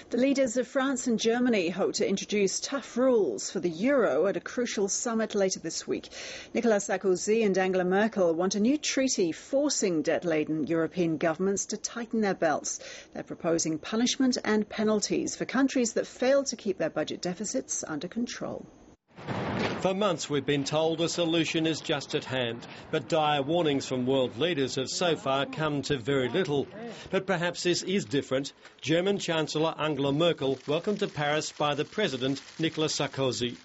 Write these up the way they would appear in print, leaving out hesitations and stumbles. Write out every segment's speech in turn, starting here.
The leaders of France and Germany hope to introduce tough rules for the euro at a crucial summit later this week. Nicolas Sarkozy and Angela Merkel want a new treaty forcing debt-laden European governments to tighten their belts. They're proposing punishment and penalties for countries that fail to keep their budget deficits under control. For months we've been told a solution is just at hand, but dire warnings from world leaders have so far come to very little. But perhaps this is different. German Chancellor Angela Merkel welcomed to Paris by the President Nicolas Sarkozy.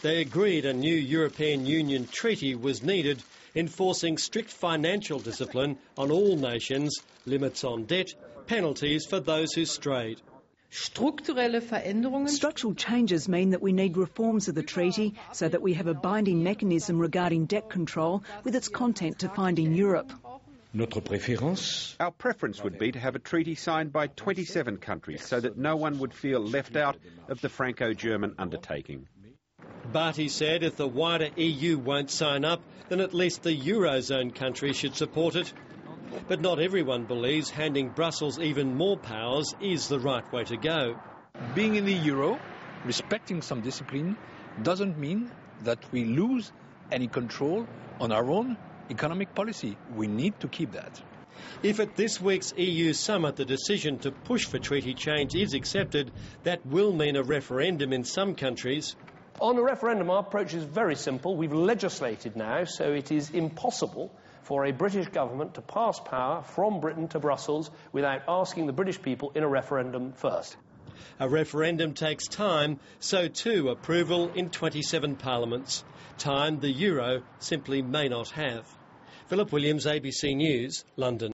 They agreed a new European Union treaty was needed, enforcing strict financial discipline on all nations, limits on debt, penalties for those who strayed. Structural changes mean that we need reforms of the treaty so that we have a binding mechanism regarding debt control with its content defined in Europe. Our preference would be to have a treaty signed by 27 countries so that no one would feel left out of the Franco-German undertaking. But he said if the wider EU won't sign up, then at least the Eurozone countries should support it. But not everyone believes handing Brussels even more powers is the right way to go. Being in the euro, respecting some discipline, doesn't mean that we lose any control on our own economic policy. We need to keep that. If at this week's EU summit the decision to push for treaty change is accepted, that will mean a referendum in some countries. On the referendum, our approach is very simple. We've legislated now, so it is impossible for a British government to pass power from Britain to Brussels without asking the British people in a referendum first. A referendum takes time, so too approval in 27 parliaments. Time the euro simply may not have. Philip Williams, ABC News, London.